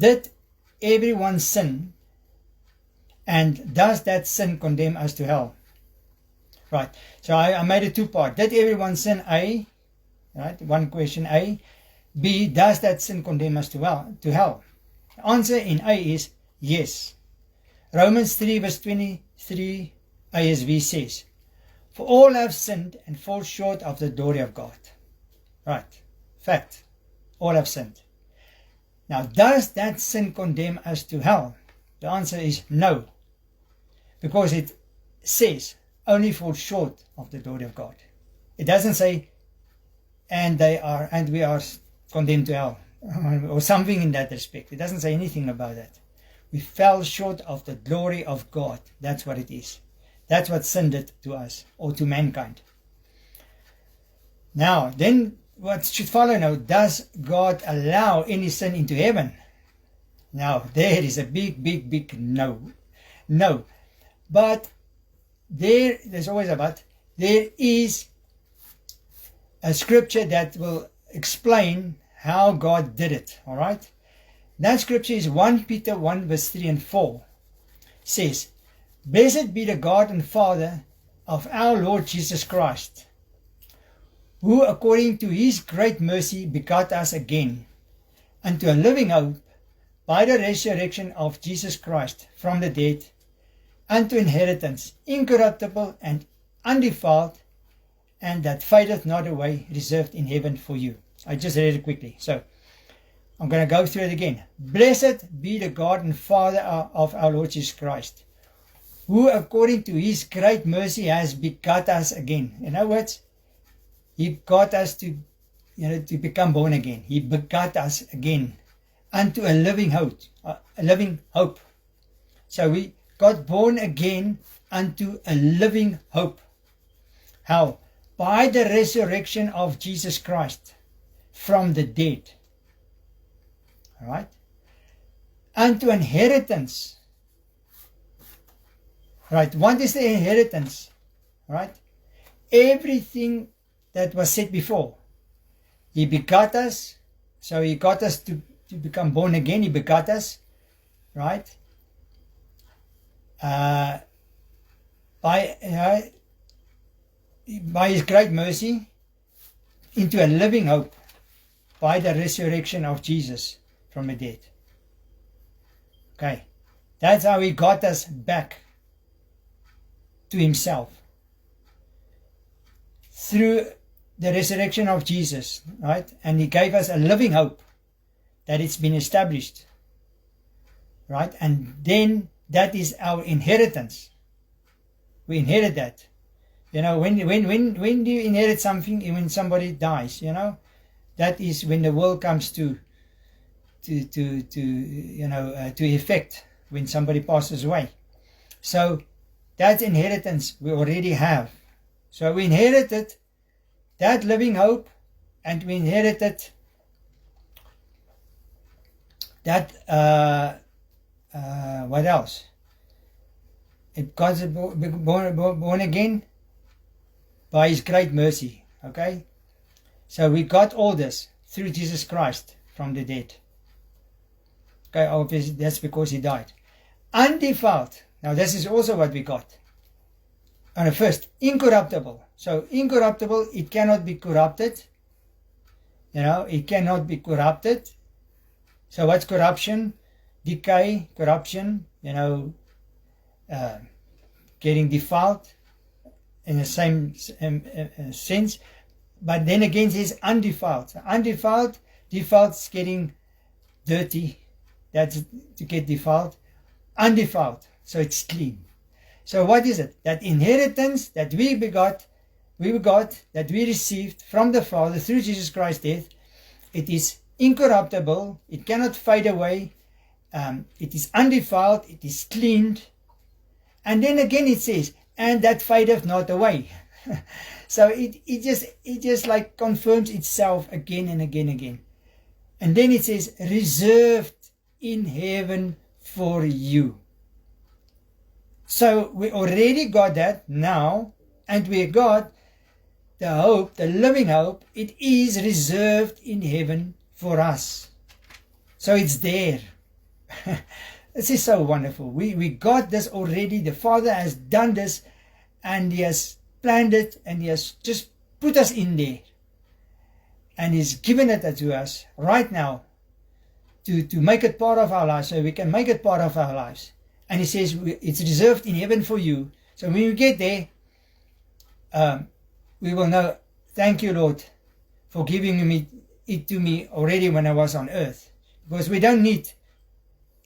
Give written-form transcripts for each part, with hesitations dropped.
did everyone sin? And does that sin condemn us to hell? Right. So I made a two-part. Did everyone sin? A. Right. One question A. B. Does that sin condemn us to hell? The answer in A is yes. Romans 3 verse 23 ASV says, for all have sinned and fall short of the glory of God. Right. Fact. All have sinned. Now, does that sin condemn us to hell? The answer is no. Because it says, only fall short of the glory of God. It doesn't say, and we are condemned to hell, or something in that respect. It doesn't say anything about that. We fell short of the glory of God. That's what it is. That's what sin did to us, or to mankind. Now, then what should follow now? Does God allow any sin into heaven? Now, there is a big no. No. But there's always a but. There is a scripture that will explain how God did it. All right? That scripture is 1 Peter 1 verse 3 and 4. Says, blessed be the God and Father of our Lord Jesus Christ, who according to his great mercy begot us again unto a living hope by the resurrection of Jesus Christ from the dead, unto inheritance incorruptible and undefiled, and that fadeth not away, reserved in heaven for you. I just read it quickly, so I'm going to go through it again. Blessed be the God and Father of our Lord Jesus Christ, who according to his great mercy has begot us again. In other words, he got us to become born again. He begot us again unto a living hope. So we got born again unto a living hope. How? By the resurrection of Jesus Christ from the dead. All right? Unto inheritance. Right? What is the inheritance? All right? Everything that was said before. He begot us. So he got us to become born again. He begot us. Right? By his great mercy into a living hope by the resurrection of Jesus from the dead. Okay. That's how he got us back to himself. Through the resurrection of Jesus, right? And he gave us a living hope that it's been established, right? And then that is our inheritance. We inherit that. You know, when you inherit something, when somebody dies, you know, that is when the world comes to effect, when somebody passes away. So that inheritance we already have. So we inherited that living hope, and we inherited that, what else? It got born again by his great mercy. Okay? So we got all this through Jesus Christ from the dead. Okay, obviously that's because he died. Undefiled. Now this is also what we got. And the first, incorruptible. So incorruptible, it cannot be corrupted. You know, it cannot be corrupted. So what's corruption? Decay, corruption, you know, getting defiled in the same sense. But then again it says undefiled. Undefiled, defiled is getting dirty. That's to get defiled. Undefiled, so it's clean. So what is it? That inheritance that we got, that we received from the Father through Jesus Christ's death, it is incorruptible, it cannot fade away, it is undefiled, it is cleaned. And then again it says, and that fadeth not away. So it just like confirms itself again and again and again. And then it says, reserved in heaven for you. So we already got that now, and we got the hope, the living hope. It is reserved in heaven for us. So it's there. This is so wonderful. We got this already. The Father has done this, and He has planned it, and He has just put us in there. And He's given it to us right now to make it part of our lives, so we can make it part of our lives. And He says it's reserved in heaven for you. So when you get there, we will know, thank you, Lord, for giving it to me already when I was on earth. Because we don't need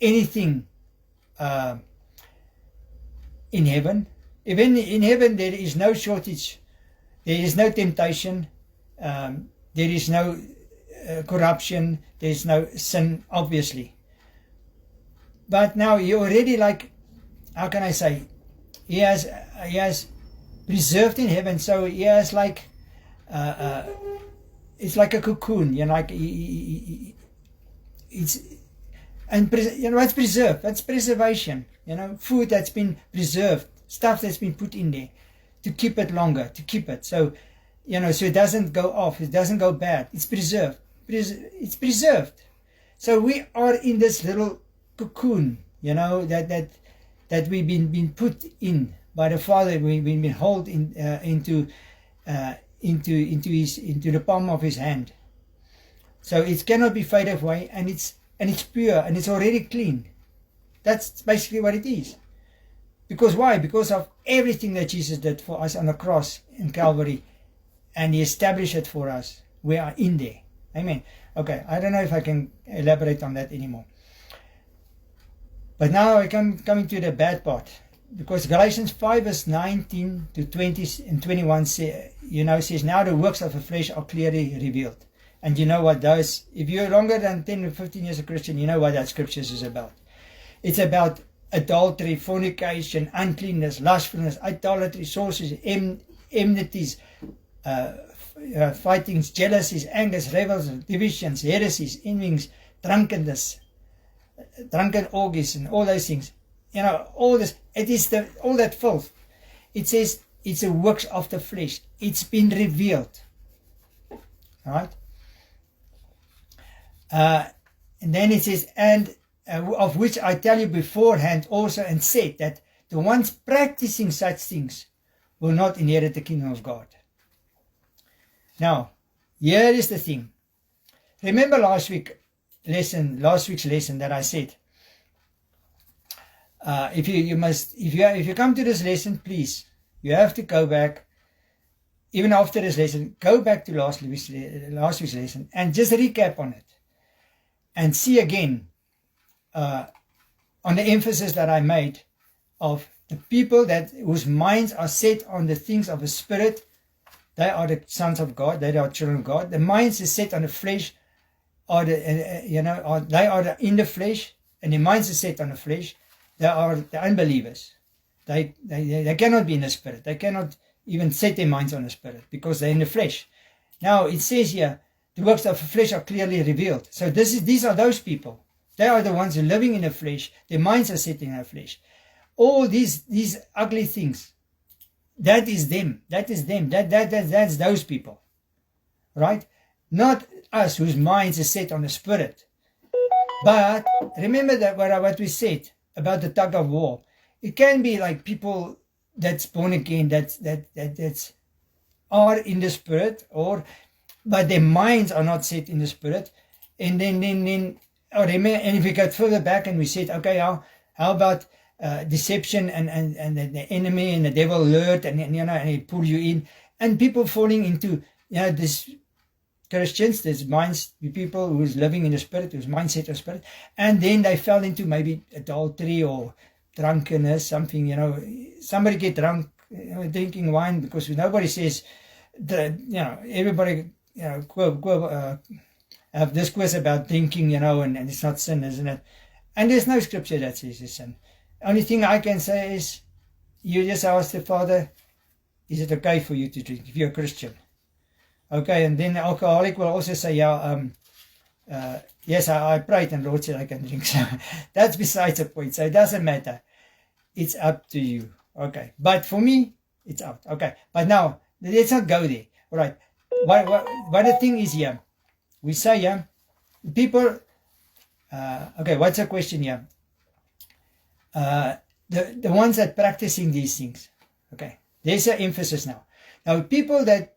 anything in heaven. Even in heaven there is no shortage. There is no temptation. There is no corruption. There is no sin, obviously. But now He already, like, how can I say, He has preserved in heaven. So He has like, it's like a cocoon, you know, like it's, and you know, it's preserved. That's preservation. You know, food that's been preserved, stuff that's been put in there to keep it longer, to keep it. So, you know, so it doesn't go off, it doesn't go bad. It's preserved. It's preserved. So we are in this little cocoon, you know, that we've been put in by the Father. We've been held in into the palm of His hand. So it cannot be faded away, and it's pure, and it's already clean. That's basically what it is. Because why? Because of everything that Jesus did for us on the cross in Calvary, and He established it for us. We are in there. Amen. Okay, I don't know if I can elaborate on that anymore. But now I come coming to the bad part. Because Galatians 5 verse 19 to 20 and 21 says, now the works of the flesh are clearly revealed. And you know what those, if you're longer than 10 or 15 years a Christian, you know what that scriptures is about. It's about adultery, fornication, uncleanness, lustfulness, idolatry, sorcery, enmities, fightings, jealousies, angers, revels, divisions, heresies, envyings, drunkenness, drunken orgies, and all those things. You know, all this, it is all that filth. It says it's a works of the flesh. It's been revealed. Right? And then it says, and of which I tell you beforehand also, and said that the ones practicing such things will not inherit the kingdom of God. Now, here is the thing. Remember last week's lesson that I said, if you come to this lesson, please, you have to go back, even after this lesson, go back to last week's lesson and just recap on it and see again on the emphasis that I made of the people whose minds are set on the things of the Spirit. They are the sons of God. They are children of God. The minds is set on the flesh, they are in the flesh, and the minds is set on the flesh. They are the unbelievers. They cannot be in the Spirit. They cannot even set their minds on the Spirit because they're in the flesh. Now it says here, the works of the flesh are clearly revealed. So these are those people. They are the ones who are living in the flesh. Their minds are set in the flesh. All these ugly things, that is them. That is them. That's those people. Right? Not us whose minds are set on the Spirit. But remember that what we said about the tug of war. It can be like people that's born again, that's are in the Spirit, but their minds are not set in the Spirit. And then and if we go further back and we said, okay, how about deception and the enemy and the devil lured and he pull you in, and people falling into this Christians, there's people who's living in the Spirit, whose mindset of Spirit, and then they fell into maybe adultery or drunkenness, something, somebody get drunk, drinking wine, because nobody says that, everybody, have discourse about drinking, and it's not sin, isn't it? And there's no scripture that says it's sin. Only thing I can say is, you just ask the Father, is it okay for you to drink if you're a Christian? Okay, and then the alcoholic will also say, yes, I prayed and Lord said I can drink. So that's besides the point. So it doesn't matter. It's up to you. Okay, but for me, it's out. Okay, but now, let's not go there. All right, what the thing is here, we say, people Okay, what's the question here? The ones that practicing these things. Okay, there's an emphasis now. Now, people that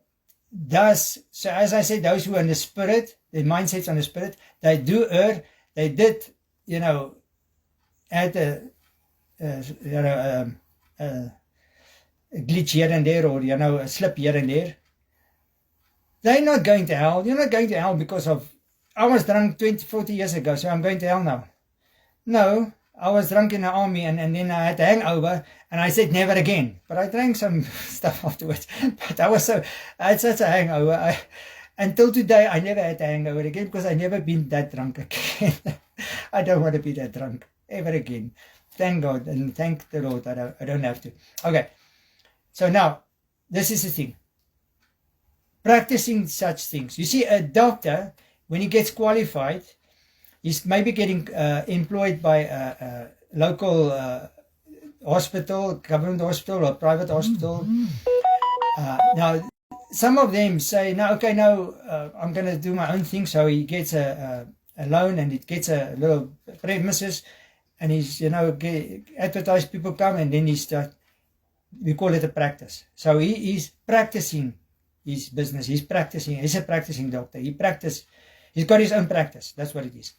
does, so as I said, those who are in the spirit, their mindsets on the spirit, they do err. They did, add a glitch here and there, or a slip here and there. They're not going to hell. You're not going to hell because of, I was drunk 40 years ago, so I'm going to hell now. No, I was drunk in the army, and then I had a hangover, and I said never again. But I drank some stuff afterwards. But I had such a hangover. Until today, I never had a hangover again, because I never been that drunk again. I don't want to be that drunk ever again. Thank God, and thank the Lord that I don't have to. Okay, so now, this is the thing. Practicing such things. You see, a doctor, when he gets qualified, he's maybe getting employed by a local hospital, government hospital, or private hospital. Now, some of them say, no, okay, no, I'm going to do my own thing. So he gets a loan, and it gets a little premises, and he's, advertise, people come, and then he start, we call it a practice. So he's practicing his business. He's a practicing doctor. He's got his own practice. That's what it is.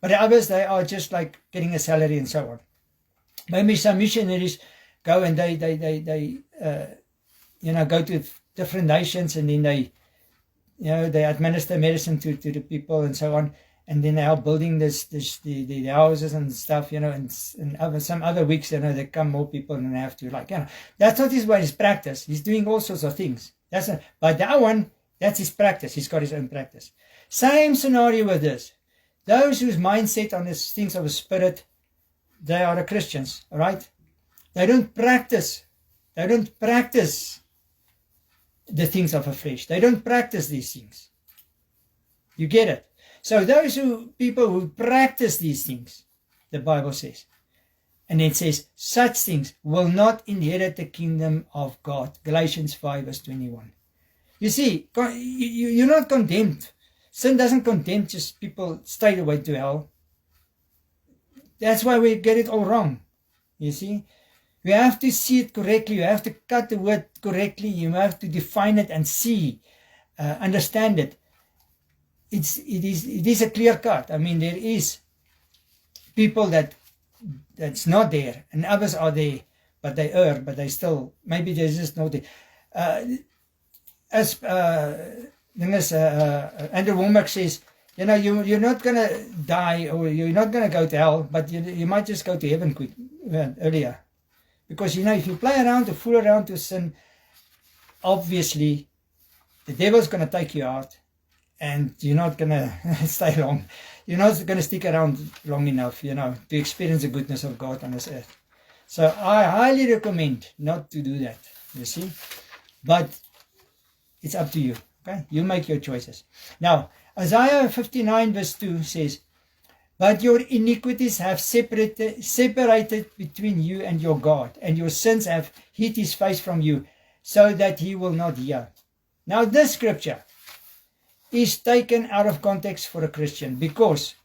But the others, they are just like getting a salary and so on. Maybe some missionaries go and they go to different nations, and then they administer medicine to the people and so on, and then they are building the houses and stuff, and some other weeks, there come more people, and they have to that's not his way, his practice. He's doing all sorts of things. But that one, that's his practice. He's got his own practice. Same scenario with this. Those whose mindset on the things of the spirit, they are the Christians, all right? They don't practice the things of the flesh. They don't practice these things. You get it? So those people who practice these things, the Bible says, and it says, such things will not inherit the kingdom of God. Galatians 5 verse 21. You see, you're not condemned. Sin doesn't condemn just people straight away to hell. That's why we get it all wrong. You see, you have to see it correctly. You have to cut the word correctly. You have to define it and see, understand it. It is a clear cut. I mean, there is people that's not there, and others are there, but they err, but they still, maybe they're just not there. Andrew Wommack says, you're not going to die, or you're not going to go to hell, but you might just go to heaven earlier. Because, if you play around or fool around to sin, obviously, the devil's going to take you out, and you're not going to stay long. You're not going to stick around long enough, to experience the goodness of God on this earth. So I highly recommend not to do that, you see. But it's up to you, okay? You make your choices. Now, Isaiah 59 verse 2 says, but your iniquities have separated between you and your God, and your sins have hid his face from you, so that he will not hear. Now, this scripture is taken out of context for a Christian, because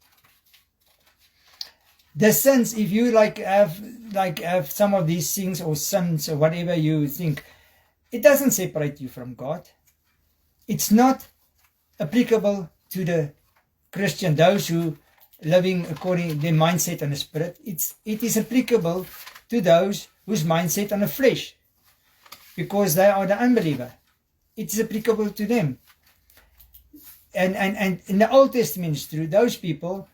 the sins, if you have some of these things or sins or whatever you think, it doesn't separate you from God. It's not applicable to the Christian, those who living according to their mindset on the spirit. It is applicable to those whose mindset on the flesh, because they are the unbeliever. It is applicable to them. And in the Old Testament, it's true, those people,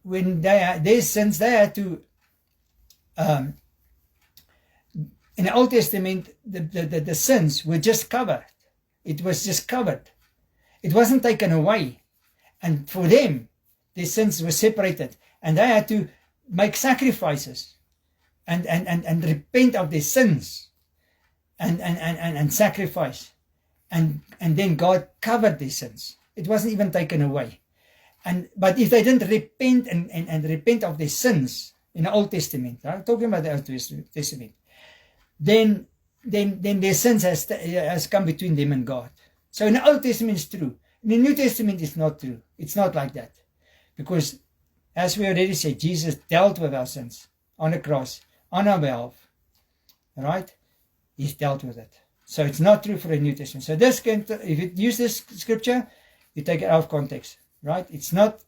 when their sins, they had to, in the Old Testament, the sins were just covered. It was just covered. It wasn't taken away. And for them, their sins were separated. And they had to make sacrifices and repent of their sins and sacrifice. And then God covered their sins. It wasn't even taken away. But if they didn't repent and repent of their sins in the Old Testament, I'm talking about the Old Testament, then their sins has come between them and God. So in the Old Testament it's true. In the New Testament it's not true. It's not like that. Because As we already said, Jesus dealt with our sins on the cross, on our behalf. Right? He's dealt with it. So it's not true for the New Testament. So this can, if you use this scripture, you take it out of context. Right? It's not,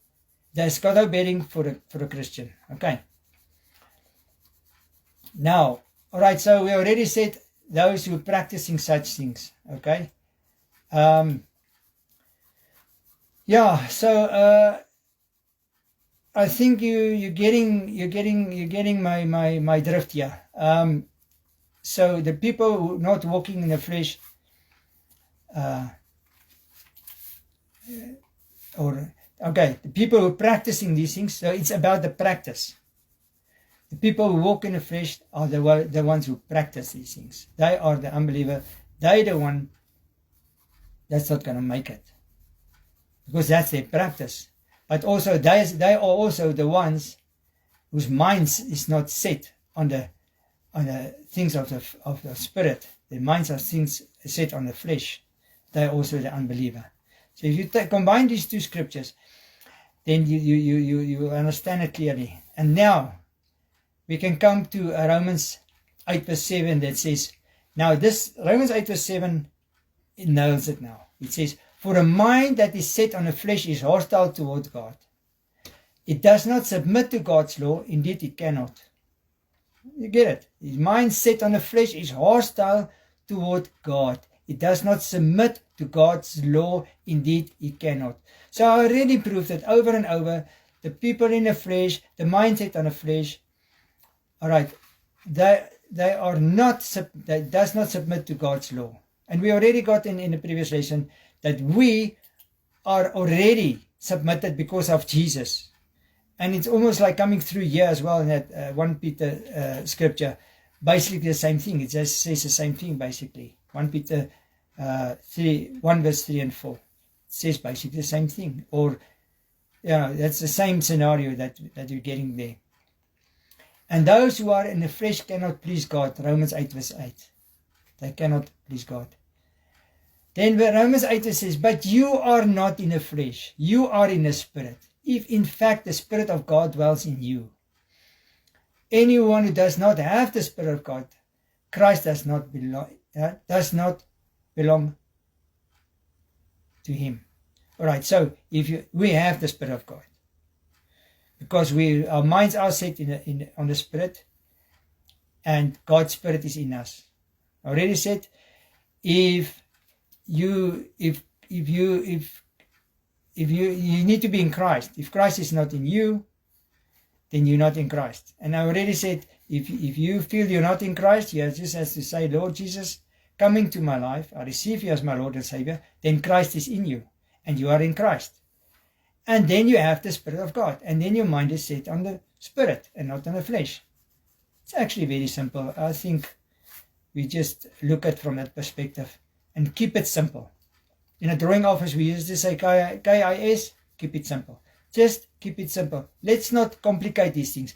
there's got no bearing for a Christian. Okay. Now, all right, so we already said those who are practicing such things. Okay. Yeah, so I think you're getting my drift here. So the people who are not walking in the flesh, the people who are practicing these things. So it's about the practice. The people who walk in the flesh are the ones who practice these things. They are the unbeliever. They're the one that's not going to make it, because that's their practice. But also they are also the ones whose minds is not set on the things of the spirit. Their minds are things set on the flesh. They are also the unbeliever. So if you combine these two scriptures, then you will understand it clearly. And now we can come to Romans 8 verse 7 that says, now this Romans 8 verse 7, it nails it now. It says, for a mind that is set on the flesh is hostile toward God. It does not submit to God's law. Indeed, it cannot. You get it? His mind set on the flesh is hostile toward God. It does not submit to God's law. Indeed, it cannot. So I already proved it over and over. The people in the flesh, the mindset on the flesh, all right, they are not, that does not submit to God's law. And we already got in the previous lesson that we are already submitted because of Jesus. And it's almost like coming through here as well in that 1 Peter scripture. Basically the same thing. It just says the same thing basically. 1 Peter 1 verse 3 and 4. It says basically the same thing. Or, that's the same scenario that you're getting there. And those who are in the flesh cannot please God. Romans 8 verse 8. They cannot please God. Then Romans 8 says, but you are not in the flesh. You are in the spirit. If in fact the Spirit of God dwells in you. Anyone who does not have the Spirit of God, Christ does not belong to him. All right, so we have the Spirit of God, because our minds are set on the Spirit, and God's Spirit is in us. I already said, if you need to be in Christ. If Christ is not in you, then you're not in Christ. And I already said, if you feel you're not in Christ, you just have to say, Lord Jesus, come into my life. I receive you as my Lord and Savior. Then Christ is in you, and you are in Christ. And then you have the Spirit of God. And then your mind is set on the Spirit and not on the flesh. It's actually very simple. I think we just look at it from that perspective and keep it simple. In a drawing office, we used to say KIS, keep it simple. Just keep it simple. Let's not complicate these things.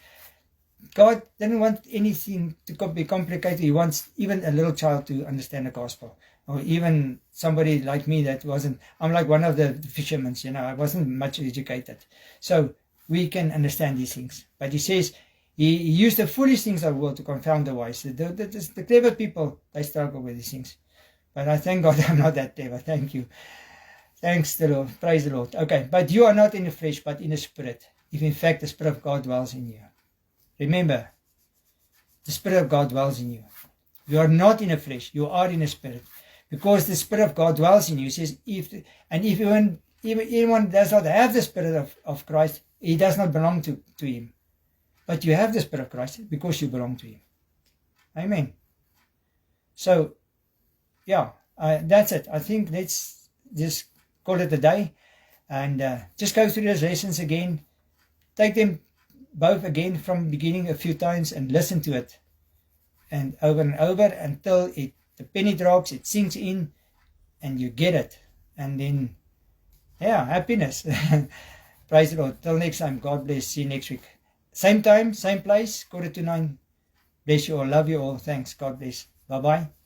God didn't want anything to be complicated. He wants even a little child to understand the gospel. Or even somebody like me that wasn't, I'm like one of the fishermen, I wasn't much educated. So we can understand these things. But he says, he used the foolish things of the world to confound the wise. The clever people, they struggle with these things. But I thank God I'm not that clever. Thank you. Thanks the Lord. Praise the Lord. Okay, but you are not in the flesh, but in the Spirit. If in fact the Spirit of God dwells in you. Remember, the Spirit of God dwells in you. You are not in the flesh. You are in the Spirit. Because the Spirit of God dwells in you. He says, if anyone does not have the Spirit of Christ, he does not belong to him. But you have the Spirit of Christ because you belong to him. Amen. So, yeah, that's it. I think let's just call it a day and just go through those lessons again. Take them both again from the beginning a few times and listen to it. And over until the penny drops, it sinks in and you get it. And then, happiness. Praise the Lord. Till next time. God bless. See you next week. Same time, same place, 8:45. Bless you all. Love you all. Thanks. God bless. Bye-bye.